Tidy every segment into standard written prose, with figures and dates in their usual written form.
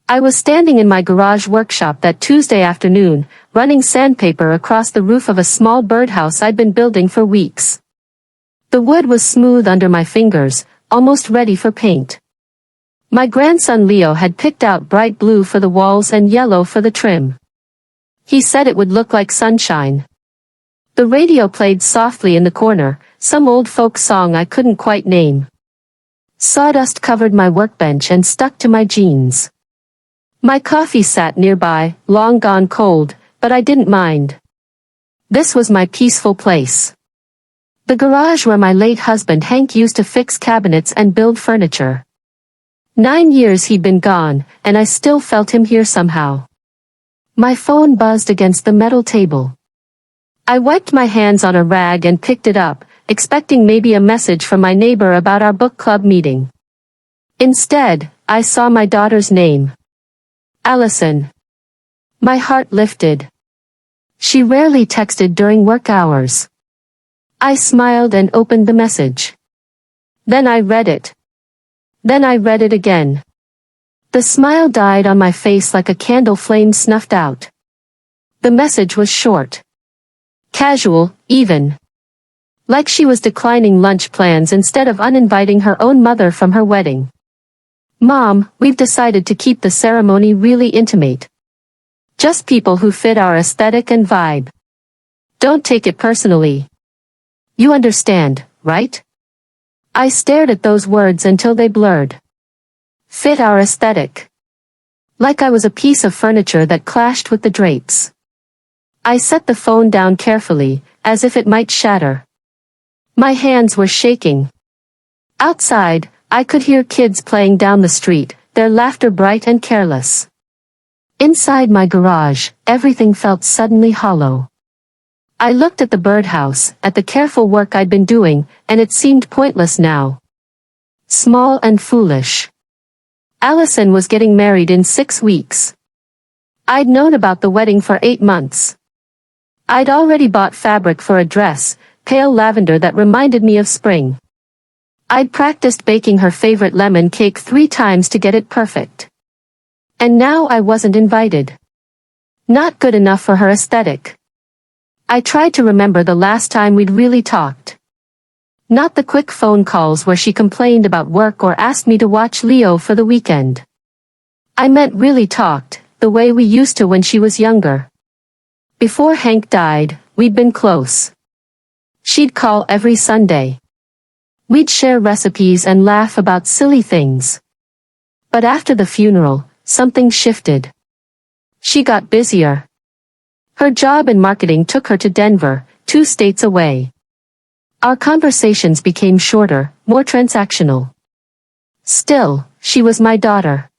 I was standing in my garage workshop that Tuesday afternoon, running sandpaper across the roof of a small birdhouse I'd been building for weeks. The wood was smooth under my fingers, almost ready for paint. My grandson Leo had picked out bright blue for the walls and yellow for the trim. He said it would look like sunshine. The radio played softly in the corner, some old folk song I couldn't quite name. Sawdust covered my workbench and stuck to my jeans. My coffee sat nearby, long gone cold, but I didn't mind. This was my peaceful place. The garage where my late husband Hank used to fix cabinets and build furniture. 9 years he'd been gone, and I still felt him here somehow. My phone buzzed against the metal table. I wiped my hands on a rag and picked it up, expecting maybe a message from my neighbor about our book club meeting. Instead, I saw my daughter's name. Allison. My heart lifted. She rarely texted during work hours. I smiled and opened the message. Then I read it. Then I read it again. The smile died on my face like a candle flame snuffed out. The message was short. Casual, even. Like she was declining lunch plans instead of uninviting her own mother from her wedding. Mom, we've decided to keep the ceremony really intimate. Just people who fit our aesthetic and vibe. Don't take it personally. You understand, right? I stared at those words until they blurred. Fit our aesthetic. Like I was a piece of furniture that clashed with the drapes. I set the phone down carefully, as if it might shatter. My hands were shaking. Outside, I could hear kids playing down the street, their laughter bright and careless. Inside my garage, everything felt suddenly hollow. I looked at the birdhouse, at the careful work I'd been doing, and it seemed pointless now. Small and foolish. Allison was getting married in 6 weeks. I'd known about the wedding for 8 months. I'd already bought fabric for a dress, pale lavender that reminded me of spring. I'd practiced baking her favorite lemon cake 3 times to get it perfect. And now I wasn't invited. Not good enough for her aesthetic. I tried to remember the last time we'd really talked. Not the quick phone calls where she complained about work or asked me to watch Leo for the weekend. I meant really talked, the way we used to when she was younger. Before Hank died, we'd been close. She'd call every Sunday. We'd share recipes and laugh about silly things. But after the funeral, something shifted. She got busier. Her job in marketing took her to Denver, 2 states away. Our conversations became shorter, more transactional. Still, she was my daughter.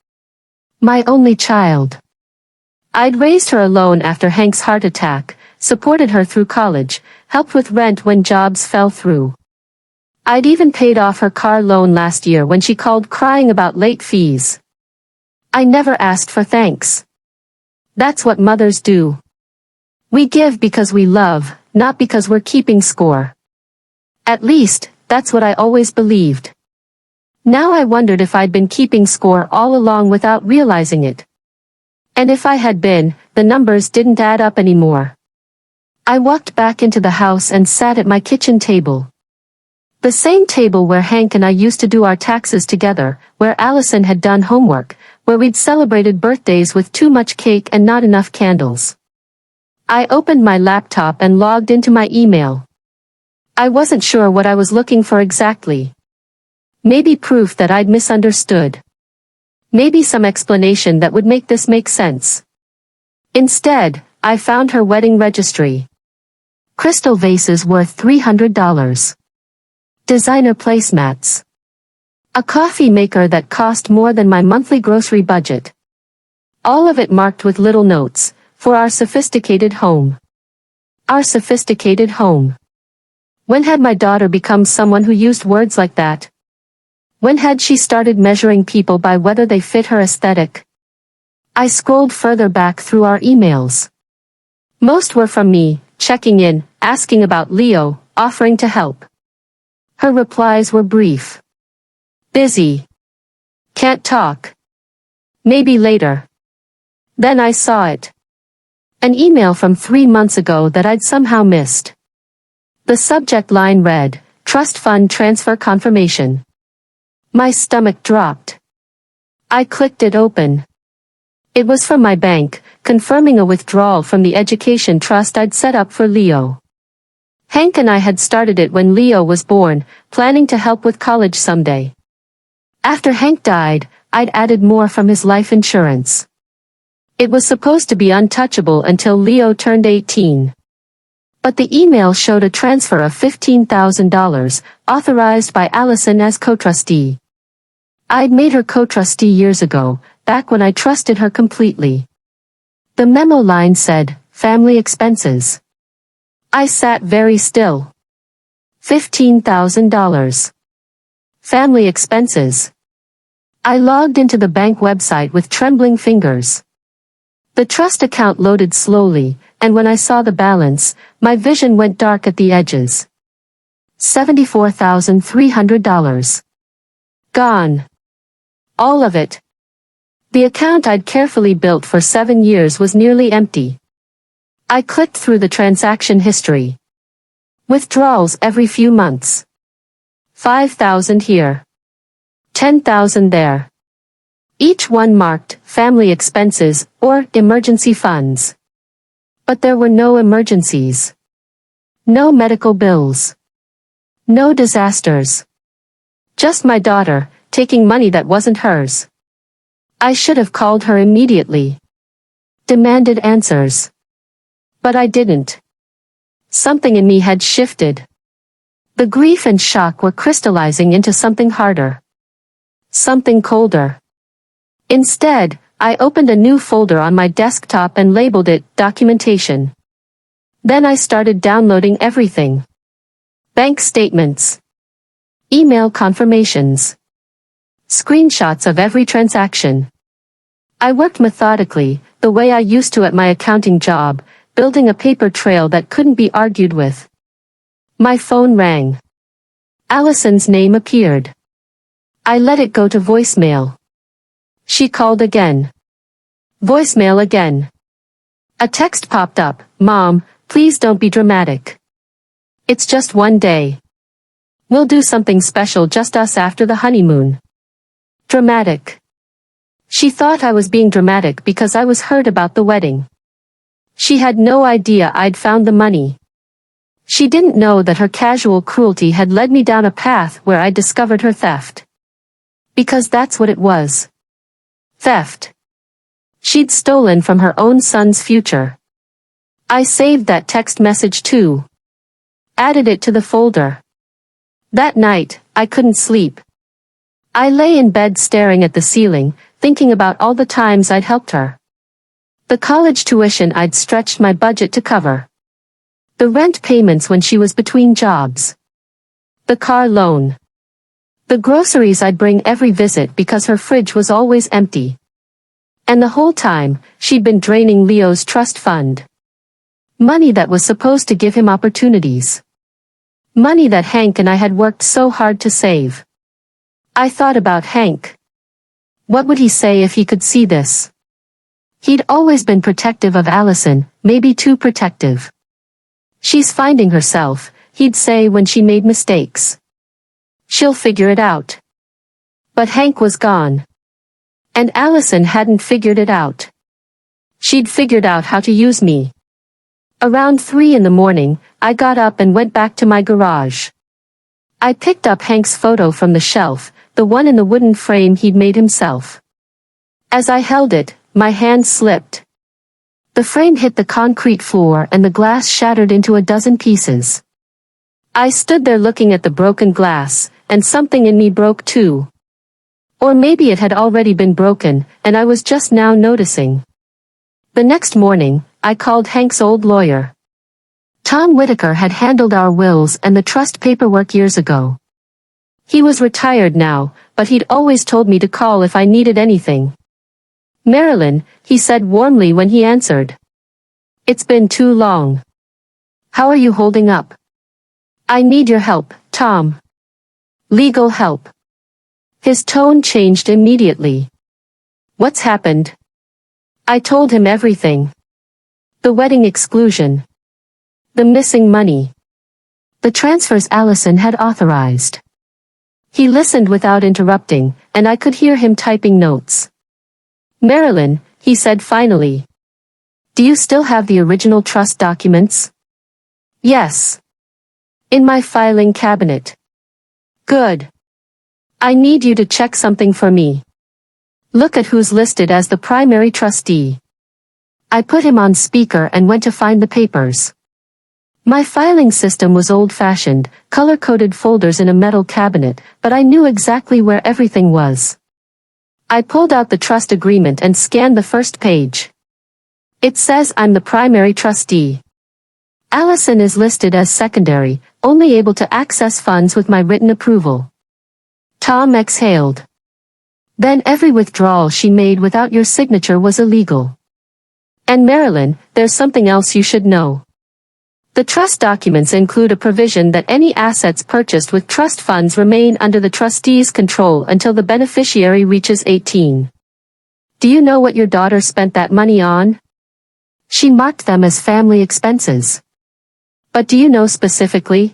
My only child. I'd raised her alone after Hank's heart attack, supported her through college, helped with rent when jobs fell through. I'd even paid off her car loan last year when she called crying about late fees. I never asked for thanks. That's what mothers do. We give because we love, not because we're keeping score. At least, that's what I always believed. Now I wondered if I'd been keeping score all along without realizing it. And if I had been, the numbers didn't add up anymore. I walked back into the house and sat at my kitchen table. The same table where Hank and I used to do our taxes together, where Allison had done homework, where we'd celebrated birthdays with too much cake and not enough candles. I opened my laptop and logged into my email. I wasn't sure what I was looking for exactly. Maybe proof that I'd misunderstood. Maybe some explanation that would make this make sense. Instead, I found her wedding registry. Crystal vases worth $300. Designer placemats. A coffee maker that cost more than my monthly grocery budget. All of it marked with little notes, for our sophisticated home. Our sophisticated home. When had my daughter become someone who used words like that? When had she started measuring people by whether they fit her aesthetic? I scrolled further back through our emails. Most were from me, checking in, asking about Leo, offering to help. Her replies were brief. Busy. Can't talk. Maybe later. Then I saw it. An email from 3 months ago that I'd somehow missed. The subject line read, Trust Fund Transfer Confirmation. My stomach dropped. I clicked it open. It was from my bank, confirming a withdrawal from the education trust I'd set up for Leo. Hank and I had started it when Leo was born, planning to help with college someday. After Hank died, I'd added more from his life insurance. It was supposed to be untouchable until Leo turned 18. But the email showed a transfer of $15,000, authorized by Allison as co-trustee. I'd made her co-trustee years ago, back when I trusted her completely. The memo line said, family expenses. I sat very still. $15,000. Family expenses. I logged into the bank website with trembling fingers. The trust account loaded slowly, and when I saw the balance, my vision went dark at the edges. $74,300. Gone. All of it. The account I'd carefully built for 7 years was nearly empty. I clicked through the transaction history. Withdrawals every few months. $5,000 here. $10,000 there. Each one marked family expenses or emergency funds. But there were no emergencies. No medical bills. No disasters. Just my daughter, taking money that wasn't hers. I should have called her immediately. Demanded answers. But I didn't. Something in me had shifted. The grief and shock were crystallizing into something harder. Something colder. Instead, I opened a new folder on my desktop and labeled it Documentation. Then I started downloading everything. Bank statements. Email confirmations. Screenshots of every transaction. I worked methodically, the way I used to at my accounting job, building a paper trail that couldn't be argued with. My phone rang. Allison's name appeared. I let it go to voicemail. She called again. Voicemail again. A text popped up, Mom, please don't be dramatic. It's just one day. We'll do something special, just us after the honeymoon. Dramatic. She thought I was being dramatic because I was hurt about the wedding. She had no idea I'd found the money. She didn't know that her casual cruelty had led me down a path where I discovered her theft. Because that's what it was. Theft. She'd stolen from her own son's future. I saved that text message too. Added it to the folder. That night, I couldn't sleep. I lay in bed staring at the ceiling, thinking about all the times I'd helped her. The college tuition I'd stretched my budget to cover. The rent payments when she was between jobs. The car loan. The groceries I'd bring every visit because her fridge was always empty. And the whole time, she'd been draining Leo's trust fund. Money that was supposed to give him opportunities. Money that Hank and I had worked so hard to save. I thought about Hank. What would he say if he could see this? He'd always been protective of Allison, maybe too protective. She's finding herself, he'd say when she made mistakes. She'll figure it out. But Hank was gone. And Allison hadn't figured it out. She'd figured out how to use me. Around 3 in the morning, I got up and went back to my garage. I picked up Hank's photo from the shelf, the one in the wooden frame he'd made himself. As I held it, my hand slipped. The frame hit the concrete floor and the glass shattered into a dozen pieces. I stood there looking at the broken glass, and something in me broke too. Or maybe it had already been broken, and I was just now noticing. The next morning, I called Hank's old lawyer. Tom Whitaker had handled our wills and the trust paperwork years ago. He was retired now, but he'd always told me to call if I needed anything. Marilyn, he said warmly when he answered. It's been too long. How are you holding up? I need your help, Tom. Legal help. His tone changed immediately. What's happened? I told him everything. The wedding exclusion. The missing money. The transfers Allison had authorized. He listened without interrupting, and I could hear him typing notes. Marilyn, he said finally. Do you still have the original trust documents? Yes. In my filing cabinet. Good. I need you to check something for me. Look at who's listed as the primary trustee. I put him on speaker and went to find the papers. My filing system was old-fashioned, color-coded folders in a metal cabinet, but I knew exactly where everything was. I pulled out the trust agreement and scanned the first page. It says I'm the primary trustee. Allison is listed as secondary, only able to access funds with my written approval. Tom exhaled. Then every withdrawal she made without your signature was illegal. And Marilyn, there's something else you should know. The trust documents include a provision that any assets purchased with trust funds remain under the trustee's control until the beneficiary reaches 18. Do you know what your daughter spent that money on? She marked them as family expenses. But do you know specifically?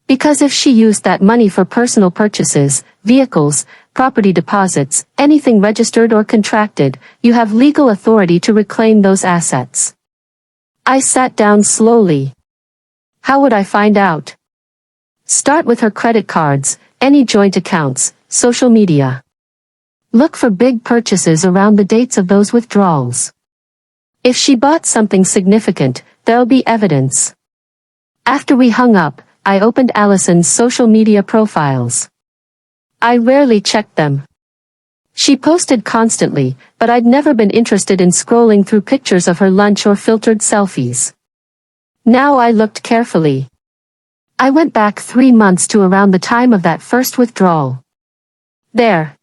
Because if she used that money for personal purchases, vehicles, property deposits, anything registered or contracted, you have legal authority to reclaim those assets. I sat down slowly. How would I find out? Start with her credit cards, any joint accounts, social media. Look for big purchases around the dates of those withdrawals. If she bought something significant, there'll be evidence. After we hung up, I opened Allison's social media profiles. I rarely checked them. She posted constantly, but I'd never been interested in scrolling through pictures of her lunch or filtered selfies. Now I looked carefully. I went back 3 months to around the time of that first withdrawal. There.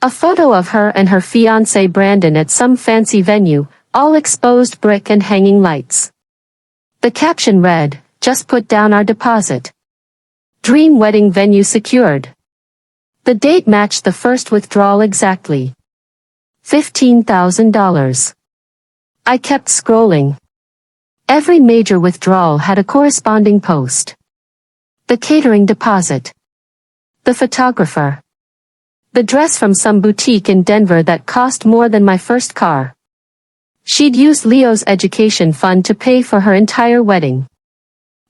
A photo of her and her fiancé Brandon at some fancy venue, all exposed brick and hanging lights. The caption read, "Just put down our deposit. Dream wedding venue secured." The date matched the first withdrawal exactly. $15,000. I kept scrolling. Every major withdrawal had a corresponding post. The catering deposit. The photographer. The dress from some boutique in Denver that cost more than my first car. She'd used Leo's education fund to pay for her entire wedding.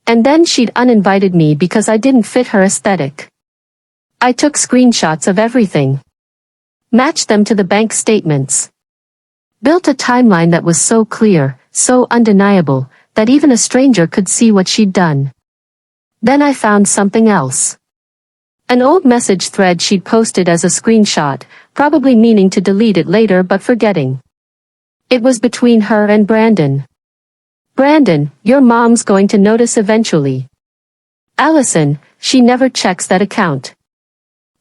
And then she'd uninvited me because I didn't fit her aesthetic. I took screenshots of everything. Matched them to the bank statements. Built a timeline that was so clear, so undeniable, that even a stranger could see what she'd done. Then I found something else. An old message thread she'd posted as a screenshot, probably meaning to delete it later but forgetting. It was between her and Brandon. "Brandon, your mom's going to notice eventually. Allison, she never checks that account.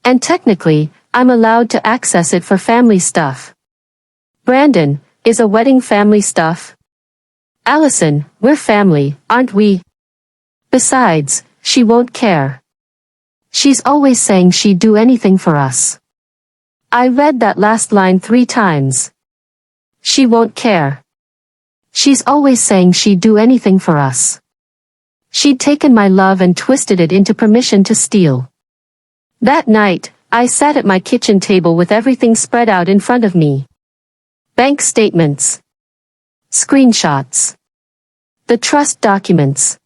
And technically, I'm allowed to access it for family stuff. Brandon, is a wedding family stuff? Allison, we're family, aren't we? Besides, she won't care. She's always saying she'd do anything for us." I read that last line 3 times. She won't care. She's always saying she'd do anything for us. She'd taken my love and twisted it into permission to steal. That night, I sat at my kitchen table with everything spread out in front of me. Bank statements. Screenshots. The trust documents.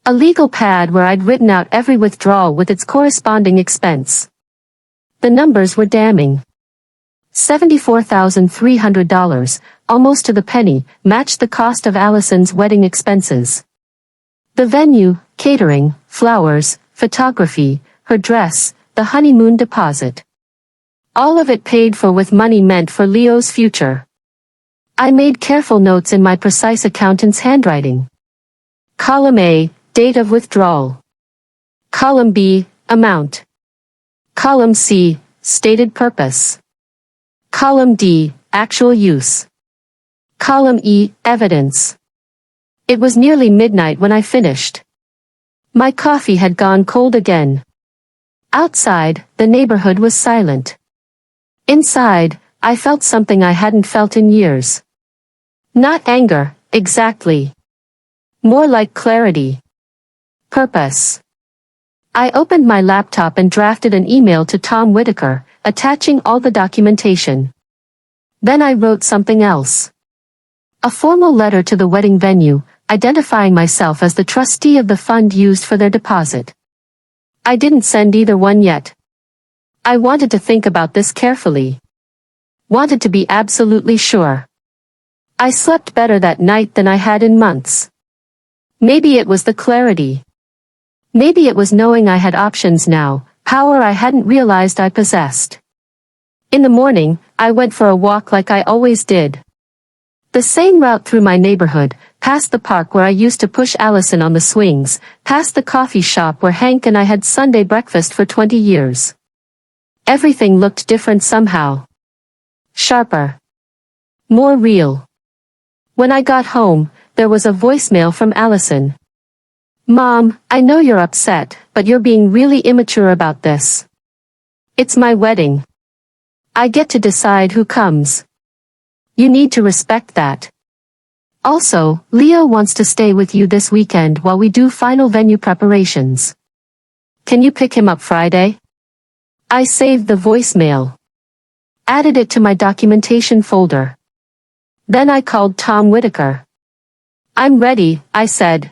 A legal pad where I'd written out every withdrawal with its corresponding expense. The numbers were damning. $74,300, almost to the penny, matched the cost of Allison's wedding expenses. The venue, catering, flowers, photography, her dress, the honeymoon deposit. All of it paid for with money meant for Leo's future. I made careful notes in my precise accountant's handwriting. Column A, date of withdrawal. Column B, amount. Column C, stated purpose. Column D, actual use. Column E, evidence. It was nearly midnight when I finished. My coffee had gone cold again. Outside, the neighborhood was silent. Inside, I felt something I hadn't felt in years. Not anger, exactly. More like clarity. Purpose. I opened my laptop and drafted an email to Tom Whitaker, attaching all the documentation. Then I wrote something else. A formal letter to the wedding venue, identifying myself as the trustee of the fund used for their deposit. I didn't send either one yet. I wanted to think about this carefully. Wanted to be absolutely sure. I slept better that night than I had in months. Maybe it was the clarity. Maybe it was knowing I had options now, power I hadn't realized I possessed. In the morning, I went for a walk like I always did. The same route through my neighborhood, past the park where I used to push Allison on the swings, past the coffee shop where Hank and I had Sunday breakfast for 20 years. Everything looked different somehow. Sharper. More real. When I got home, there was a voicemail from Allison. Mom, I know you're upset, but you're being really immature about this. It's my wedding. I get to decide who comes. You need to respect that. Also, Leo wants to stay with you this weekend while we do final venue preparations. Can you pick him up Friday? I saved the voicemail. Added it to my documentation folder. Then I called Tom Whitaker. I'm ready, I said.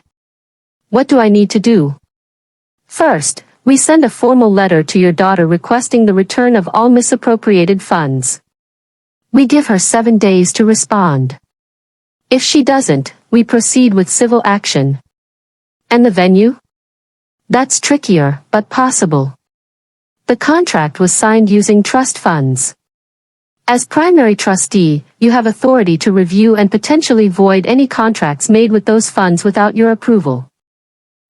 What do I need to do? First, we send a formal letter to your daughter requesting the return of all misappropriated funds. We give her 7 days to respond. If she doesn't, we proceed with civil action. And the venue? That's trickier, but possible. The contract was signed using trust funds. As primary trustee, you have authority to review and potentially void any contracts made with those funds without your approval.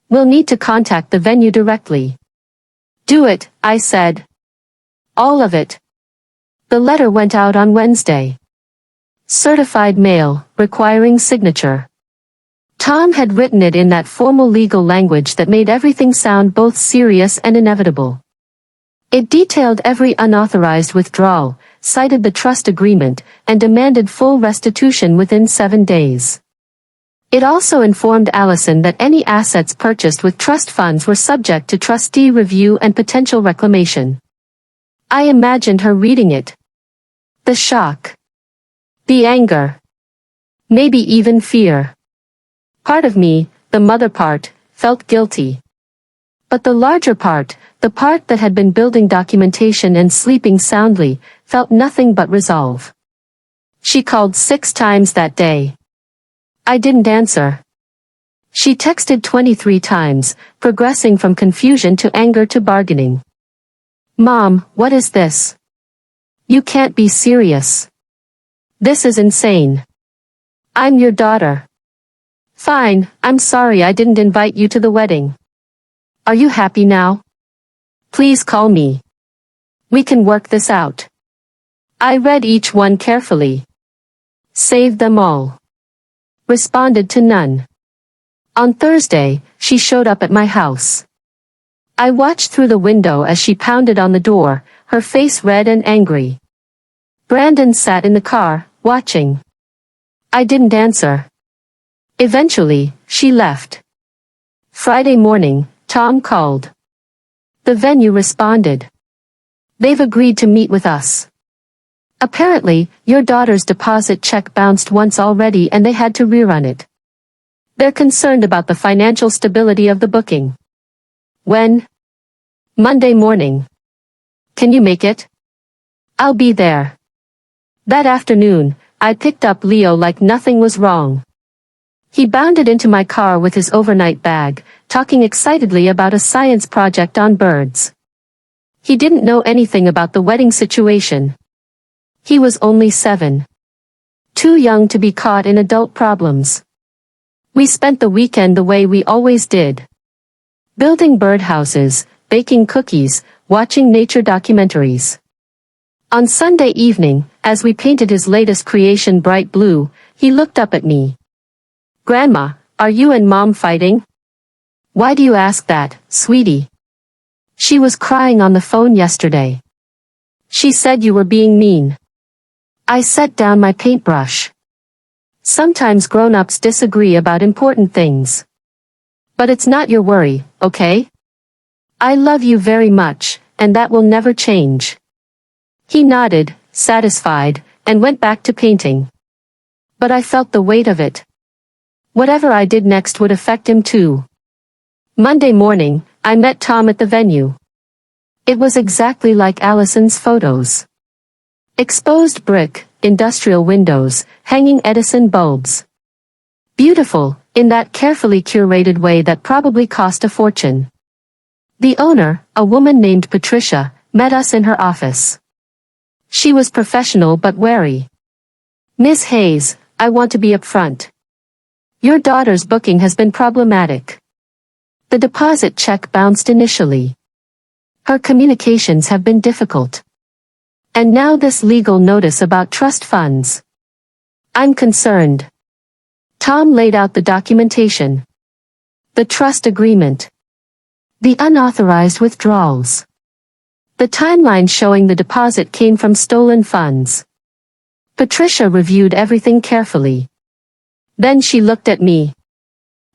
We'll need to contact the venue directly. Do it, I said. All of it. The letter went out on Wednesday. Certified mail, requiring signature. Tom had written it in that formal legal language that made everything sound both serious and inevitable. It detailed every unauthorized withdrawal, cited the trust agreement, and demanded full restitution within 7 days. It also informed Allison that any assets purchased with trust funds were subject to trustee review and potential reclamation. I imagined her reading it. The shock. The anger. Maybe even fear. Part of me, the mother part, felt guilty. But the larger part, the part that had been building documentation and sleeping soundly, felt nothing but resolve. She called 6 times that day. I didn't answer. She texted 23 times, progressing from confusion to anger to bargaining. Mom, what is this? You can't be serious. This is insane. I'm your daughter. Fine, I'm sorry I didn't invite you to the wedding. Are you happy now? Please call me. We can work this out. I read each one carefully. Saved them all. Responded to none. On Thursday, she showed up at my house. I watched through the window as she pounded on the door, her face red and angry. Brandon sat in the car, watching. I didn't answer. Eventually, she left. Friday morning, Tom called. The venue responded. They've agreed to meet with us. Apparently, your daughter's deposit check bounced once already and they had to rerun it. They're concerned about the financial stability of the booking. When? Monday morning. Can you make it? I'll be there. That afternoon, I picked up Leo like nothing was wrong. He bounded into my car with his overnight bag, talking excitedly about a science project on birds. He didn't know anything about the wedding situation. He was only 7. Too young to be caught in adult problems. We spent the weekend the way we always did. Building birdhouses, baking cookies, watching nature documentaries. On Sunday evening, as we painted his latest creation bright blue, he looked up at me. Grandma, are you and Mom fighting? Why do you ask that, sweetie? She was crying on the phone yesterday. She said you were being mean. I set down my paintbrush. Sometimes grown-ups disagree about important things. But it's not your worry, okay? I love you very much, and that will never change. He nodded, satisfied, and went back to painting. But I felt the weight of it. Whatever I did next would affect him too. Monday morning, I met Tom at the venue. It was exactly like Allison's photos. Exposed brick, industrial windows, hanging Edison bulbs. Beautiful, in that carefully curated way that probably cost a fortune. The owner, a woman named Patricia, met us in her office. She was professional but wary. "Miss Hayes, I want to be upfront. Your daughter's booking has been problematic. The deposit check bounced initially. Her communications have been difficult. And now this legal notice about trust funds. I'm concerned." Tom laid out the documentation. The trust agreement. The unauthorized withdrawals. The timeline showing the deposit came from stolen funds. Patricia reviewed everything carefully. Then she looked at me.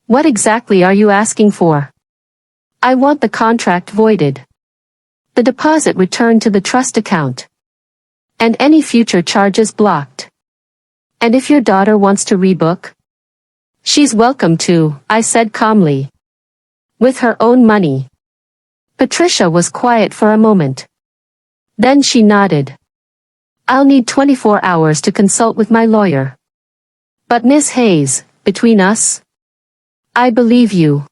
"What exactly are you asking for?" "I want the contract voided. The deposit returned to the trust account. And any future charges blocked. And if your daughter wants to rebook?" "She's welcome to," I said calmly. "With her own money." Patricia was quiet for a moment. Then she nodded. "I'll need 24 hours to consult with my lawyer. But Miss Hayes, between us, I believe you.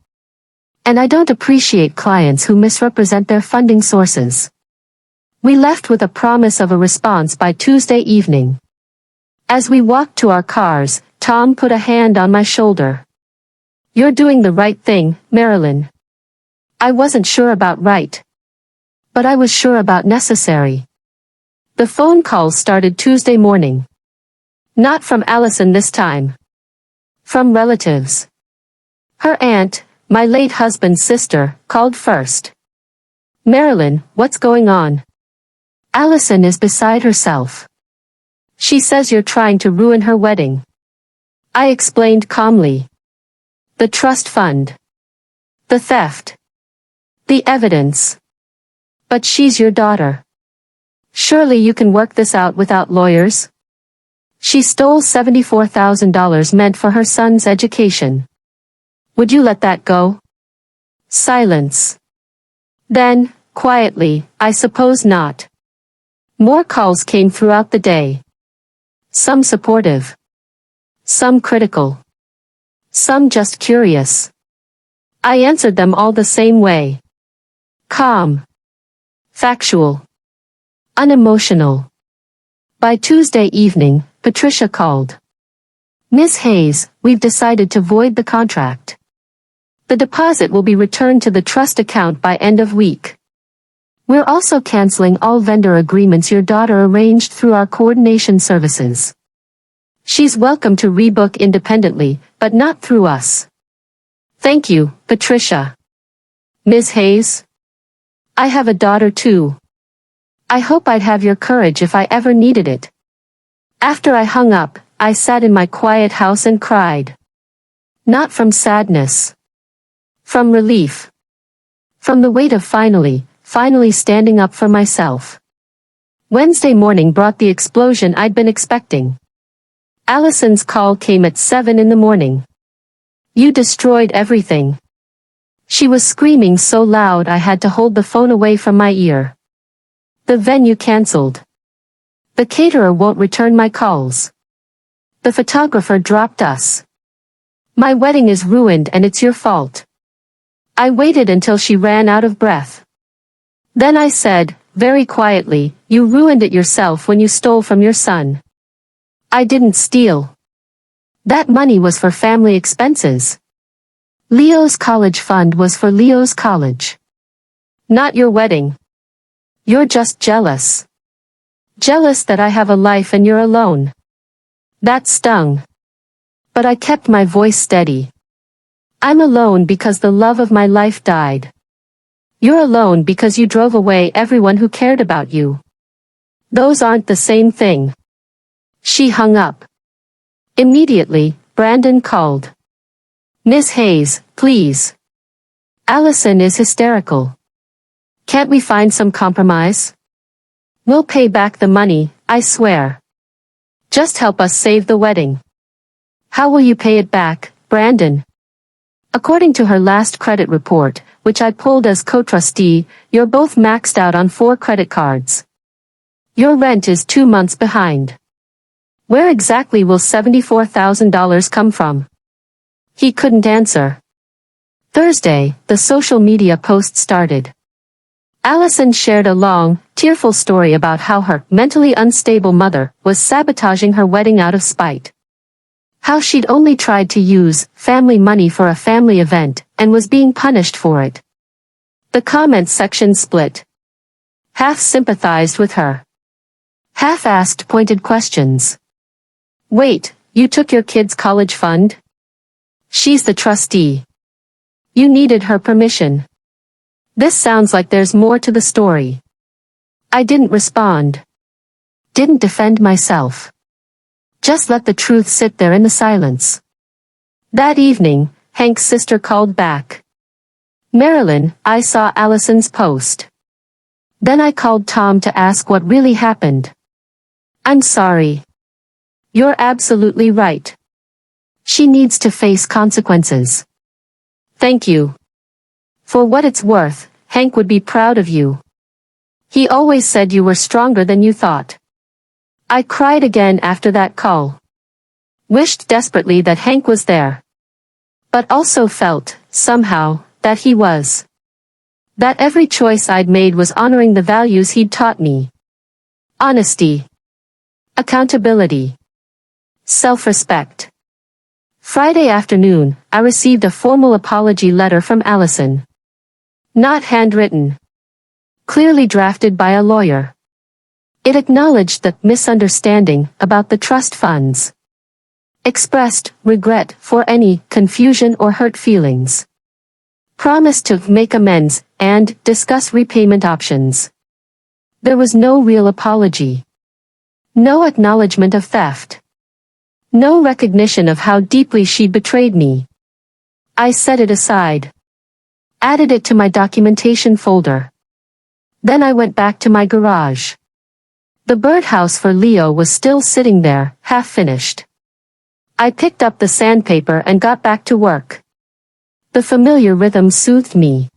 And I don't appreciate clients who misrepresent their funding sources." We left with a promise of a response by Tuesday evening. As we walked to our cars, Tom put a hand on my shoulder. "You're doing the right thing, Marilyn." I wasn't sure about right. But I was sure about necessary. The phone calls started Tuesday morning. Not from Allison this time. From relatives. Her aunt, my late husband's sister, called first. "Marilyn, what's going on?" "Allison is beside herself. She says you're trying to ruin her wedding." I explained calmly. "The trust fund. The theft. The evidence. But she's your daughter. Surely you can work this out without lawyers?" "She stole $74,000 meant for her son's education. Would you let that go?" Silence. Then, quietly, "I suppose not." More calls came throughout the day. Some supportive. Some critical. Some just curious. I answered them all the same way. Calm. Factual. Unemotional. By Tuesday evening, Patricia called. "Miss Hayes, we've decided to void the contract. The deposit will be returned to the trust account by end of week. We're also canceling all vendor agreements your daughter arranged through our coordination services. She's welcome to rebook independently, but not through us. Thank you, Patricia." "Ms. Hayes? I have a daughter too. I hope I'd have your courage if I ever needed it." After I hung up, I sat in my quiet house and cried. Not from sadness. From relief. From the weight of finally standing up for myself. Wednesday morning brought the explosion I'd been expecting. Allison's call came at 7 in the morning. "You destroyed everything." She was screaming so loud I had to hold the phone away from my ear. The venue cancelled. The caterer won't return my calls. The photographer dropped us. My wedding is ruined and it's your fault. I waited until she ran out of breath. Then I said, very quietly, "You ruined it yourself when you stole from your son." "I didn't steal. That money was for family expenses. Leo's college fund was for Leo's college. Not your wedding. You're just jealous. Jealous that I have a life and you're alone." That stung. But I kept my voice steady. "I'm alone because the love of my life died. You're alone because you drove away everyone who cared about you. Those aren't the same thing." She hung up. Immediately, Brandon called. Miss Hayes, please. Allison is hysterical. Can't we find some compromise? We'll pay back the money, I swear. Just help us save the wedding. How will you pay it back, Brandon? According to her last credit report, which I pulled as co-trustee, you're both maxed out on 4 credit cards. Your rent is 2 months behind. Where exactly will $74,000 come from? He couldn't answer. Thursday, the social media post started. Allison shared a long, tearful story about how her mentally unstable mother was sabotaging her wedding out of spite. How she'd only tried to use family money for a family event and was being punished for it. The comments section split. Half sympathized with her. Half asked pointed questions. Wait, you took your kid's college fund? She's the trustee. You needed her permission. This sounds like there's more to the story. I didn't respond. Didn't defend myself. Just let the truth sit there in the silence. That evening, Hank's sister called back. Marilyn, I saw Allison's post. Then I called Tom to ask what really happened. I'm sorry. You're absolutely right. She needs to face consequences. Thank you. For what it's worth, Hank would be proud of you. He always said you were stronger than you thought. I cried again after that call. Wished desperately that Hank was there. But also felt, somehow, that he was. That every choice I'd made was honoring the values he'd taught me. Honesty. Accountability. Self-respect. Friday afternoon, I received a formal apology letter from Allison. Not handwritten. Clearly drafted by a lawyer. It acknowledged the misunderstanding about the trust funds. Expressed regret for any confusion or hurt feelings. Promised to make amends and discuss repayment options. There was no real apology. No acknowledgement of theft. No recognition of how deeply she'd betrayed me. I set it aside. Added it to my documentation folder. Then I went back to my garage. The birdhouse for Leo was still sitting there, half finished. I picked up the sandpaper and got back to work. The familiar rhythm soothed me.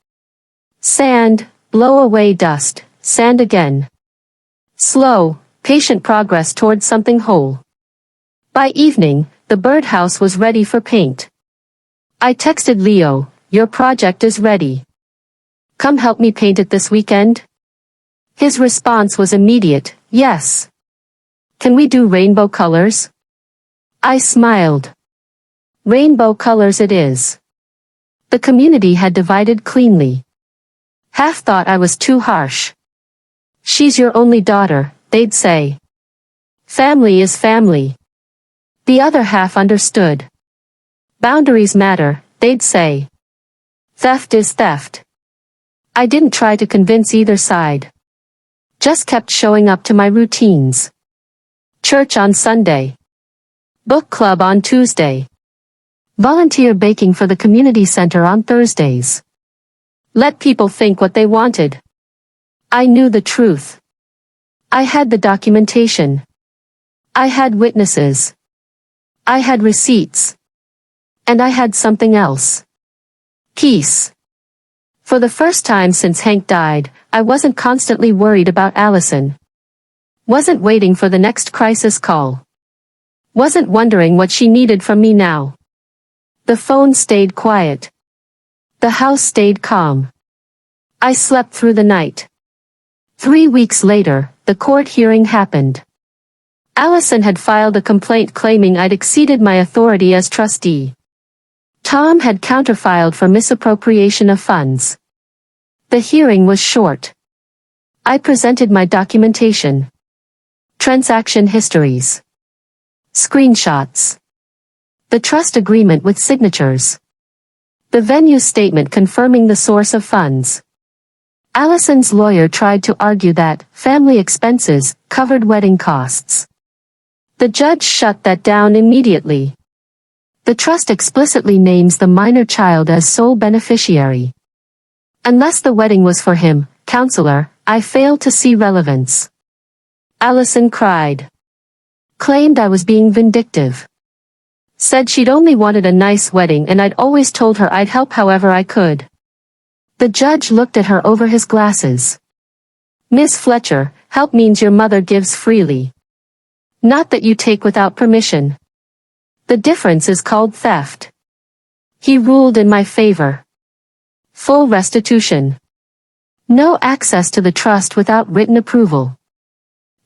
Sand, blow away dust, sand again. Slow, patient progress toward something whole. By evening, the birdhouse was ready for paint. I texted Leo, your project is ready. Come help me paint it this weekend? His response was immediate, yes. Can we do rainbow colors? I smiled. Rainbow colors it is. The community had divided cleanly. Half thought I was too harsh. She's your only daughter, they'd say. Family is family. The other half understood. Boundaries matter, they'd say. Theft is theft. I didn't try to convince either side. Just kept showing up to my routines. Church on Sunday. Book club on Tuesday. Volunteer baking for the community center on Thursdays. Let people think what they wanted. I knew the truth. I had the documentation. I had witnesses. I had receipts. And I had something else. Peace. For the first time since Hank died, I wasn't constantly worried about Allison. Wasn't waiting for the next crisis call. Wasn't wondering what she needed from me now. The phone stayed quiet. The house stayed calm. I slept through the night. 3 weeks later, the court hearing happened. Allison had filed a complaint claiming I'd exceeded my authority as trustee. Tom had counterfiled for misappropriation of funds. The hearing was short. I presented my documentation. Transaction histories. Screenshots. The trust agreement with signatures. The venue statement confirming the source of funds. Allison's lawyer tried to argue that family expenses covered wedding costs. The judge shut that down immediately. The trust explicitly names the minor child as sole beneficiary. Unless the wedding was for him, counselor, I fail to see relevance. Allison cried. Claimed I was being vindictive. Said she'd only wanted a nice wedding and I'd always told her I'd help however I could. The judge looked at her over his glasses. Miss Fletcher, help means your mother gives freely. Not that you take without permission. The difference is called theft. He ruled in my favor. Full restitution. No access to the trust without written approval.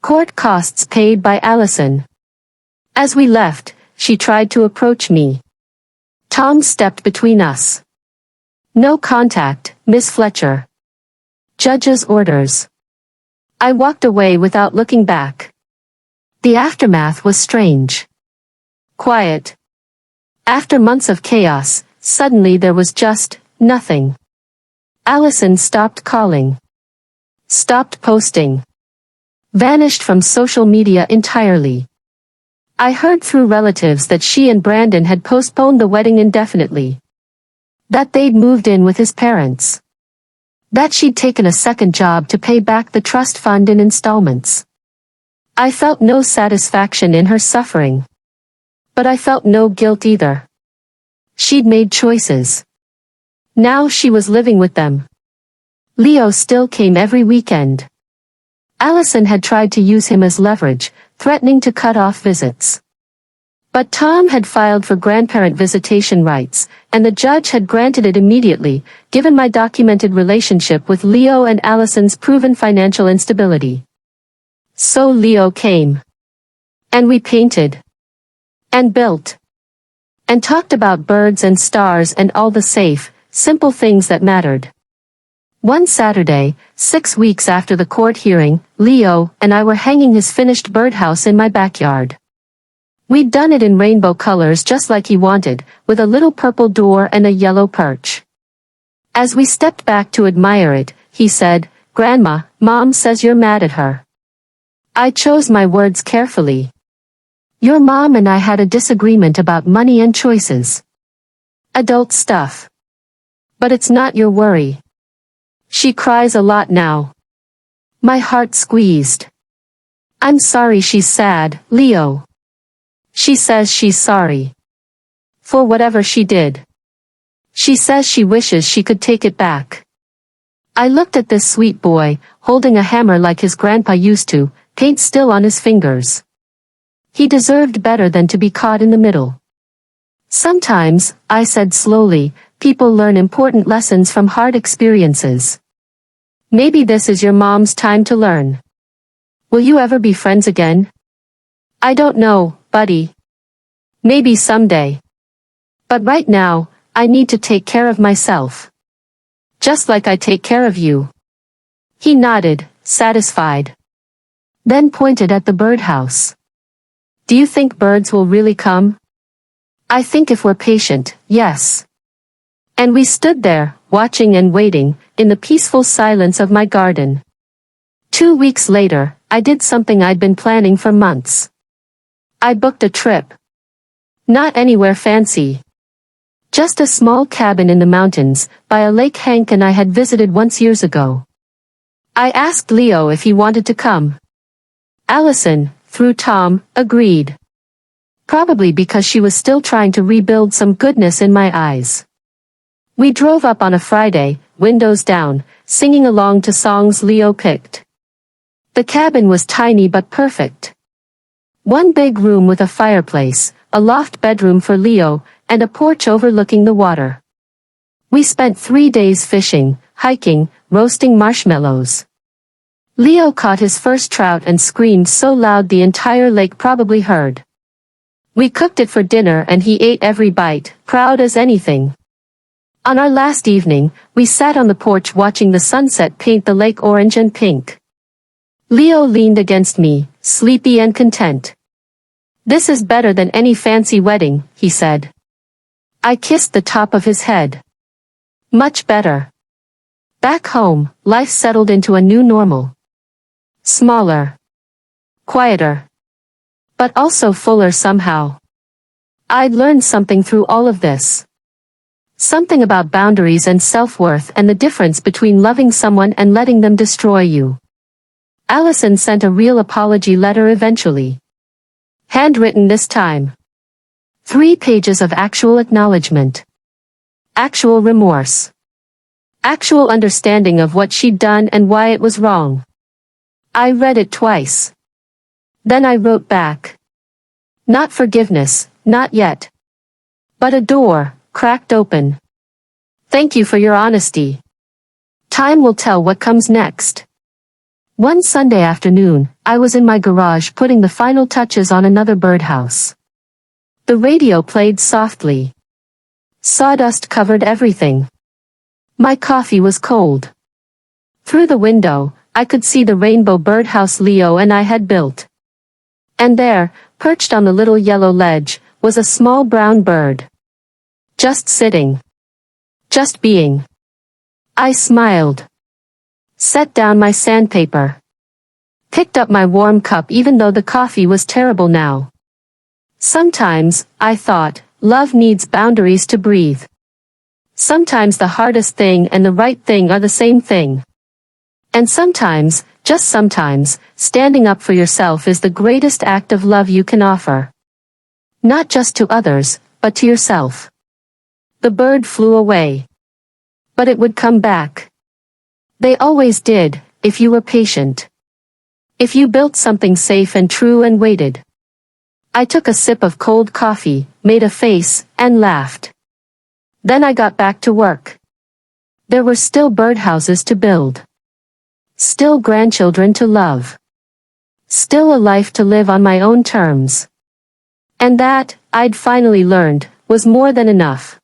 Court costs paid by Allison. As we left, she tried to approach me. Tom stepped between us. No contact, Miss Fletcher. Judge's orders. I walked away without looking back. The aftermath was strange. Quiet. After months of chaos, suddenly there was just nothing. Allison stopped calling. Stopped posting. Vanished from social media entirely. I heard through relatives that she and Brandon had postponed the wedding indefinitely. That they'd moved in with his parents. That she'd taken a second job to pay back the trust fund in installments. I felt no satisfaction in her suffering. But I felt no guilt either. She'd made choices. Now she was living with them. Leo still came every weekend. Allison had tried to use him as leverage, threatening to cut off visits. But Tom had filed for grandparent visitation rights, and the judge had granted it immediately, given my documented relationship with Leo and Allison's proven financial instability. So Leo came. And we painted. And built. And talked about birds and stars and all the safe, simple things that mattered. One Saturday, 6 weeks after the court hearing, Leo and I were hanging his finished birdhouse in my backyard. We'd done it in rainbow colors just like he wanted, with a little purple door and a yellow perch. As we stepped back to admire it, he said, "Grandma, Mom says you're mad at her." I chose my words carefully. Your mom and I had a disagreement about money and choices. Adult stuff. But it's not your worry. She cries a lot now. My heart squeezed. I'm sorry she's sad, Leo. She says she's sorry. For whatever she did. She says she wishes she could take it back. I looked at this sweet boy, holding a hammer like his grandpa used to, paint still on his fingers. He deserved better than to be caught in the middle. Sometimes, I said slowly, people learn important lessons from hard experiences. Maybe this is your mom's time to learn. Will you ever be friends again? I don't know, buddy. Maybe someday. But right now, I need to take care of myself. Just like I take care of you. He nodded, satisfied. Then pointed at the birdhouse. Do you think birds will really come? I think if we're patient, yes. And we stood there, watching and waiting, in the peaceful silence of my garden. 2 weeks later, I did something I'd been planning for months. I booked a trip. Not anywhere fancy. Just a small cabin in the mountains, by a lake Hank and I had visited once years ago. I asked Leo if he wanted to come. Allison, through Tom, agreed. Probably because she was still trying to rebuild some goodness in my eyes. We drove up on a Friday, windows down, singing along to songs Leo picked. The cabin was tiny but perfect. One big room with a fireplace, a loft bedroom for Leo, and a porch overlooking the water. We spent 3 days fishing, hiking, roasting marshmallows. Leo caught his first trout and screamed so loud the entire lake probably heard. We cooked it for dinner and he ate every bite, proud as anything. On our last evening, we sat on the porch watching the sunset paint the lake orange and pink. Leo leaned against me, sleepy and content. This is better than any fancy wedding, he said. I kissed the top of his head. Much better. Back home, life settled into a new normal. Smaller. Quieter. but also fuller somehow. I'd learned something through all of this. Something about boundaries and self-worth and the difference between loving someone and letting them destroy you. Allison sent a real apology letter eventually. Handwritten this time. 3 pages of actual acknowledgement. Actual remorse. Actual understanding of what she'd done and why it was wrong. I read it twice. Then I wrote back. Not forgiveness, not yet. But a door, cracked open. Thank you for your honesty. Time will tell what comes next. One Sunday afternoon, I was in my garage putting the final touches on another birdhouse. The radio played softly. Sawdust covered everything. My coffee was cold. Through the window, I could see the rainbow birdhouse Leo and I had built. And there, perched on the little yellow ledge, was a small brown bird. Just sitting. Just being. I smiled. Set down my sandpaper. Picked up my warm cup even though the coffee was terrible now. Sometimes, I thought, love needs boundaries to breathe. Sometimes the hardest thing and the right thing are the same thing. And sometimes, just sometimes, standing up for yourself is the greatest act of love you can offer. Not just to others, but to yourself. The bird flew away. But it would come back. They always did, if you were patient. If you built something safe and true and waited. I took a sip of cold coffee, made a face, and laughed. Then I got back to work. There were still birdhouses to build. Still grandchildren to love. Still a life to live on my own terms. And that, I'd finally learned, was more than enough.